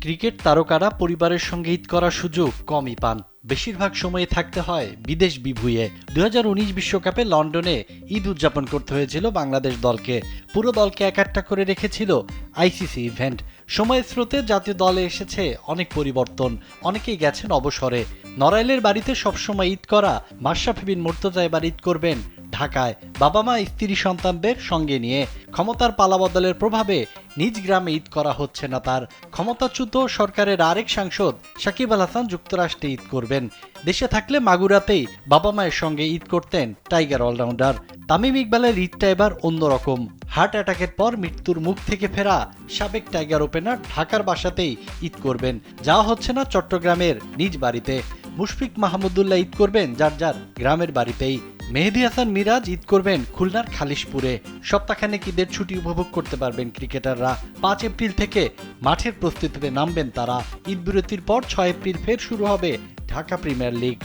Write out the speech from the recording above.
Cricket তারকারা পরিবারের সঙ্গে ঈদ করার সুযোগ কমই পান। বেশিরভাগ সময়ে থাকতে হয় বিদেশ বিভুঁইয়ে। 2019 বিশ্বকাপে লন্ডনে ঈদ উদযাপন করতে হয়েছিল বাংলাদেশ দলকে। পুরো দলকে একাট্টা করে রেখেছিল আইসিসি ইভেন্ট। সময়ের স্রোতে জাতীয় দলে এসেছে অনেক পরিবর্তন, অনেকেই গেছেন অবসরে। নড়াইলের বাড়িতে সবসময় ঈদ করা মাশরাফি বিন মুর্তজা এবার ঈদ করবেন ঢাকায়, বাবা মা স্ত্রী সন্তানদের সঙ্গে নিয়ে। ক্ষমতার পালাবদলের প্রভাবে নিজ গ্রামে ঈদ করা হচ্ছে না তার। ক্ষমতাচ্যুত সরকারের আরেক সাংসদ সাকিব আল হাসান যুক্তরাষ্ট্রে ঈদ করবেন। দেশে থাকলে মাগুরাতেই বাবা মায়ের সঙ্গে ঈদ করতেন টাইগার অলরাউন্ডার। তামিম ইকবালের ঈদটা এবার অন্যরকম। হার্ট অ্যাটাকের পর মৃত্যুর মুখ থেকে ফেরা সাবেক টাইগার ওপেনার ঢাকার বাসাতেই ঈদ করবেন। যাওয়া হচ্ছে না চট্টগ্রামের নিজ বাড়িতে। মুশফিক মাহমুদুল্লাহ ঈদ করবেন যার যার গ্রামের বাড়িতেই। মেহেদী হাসান মিরাজ ঈদ করবেন খুলনার খালিশপুরে। সপ্তাহখানেক ঈদের ছুটি উপভোগ করতে পারবেন ক্রিকেটাররা। 5 এপ্রিল থেকে মাঠের প্রস্তুতিতে নামবেন তারা। ঈদ বিরতির পর 6 এপ্রিল ফের শুরু হবে ঢাকা প্রিমিয়ার লিগ।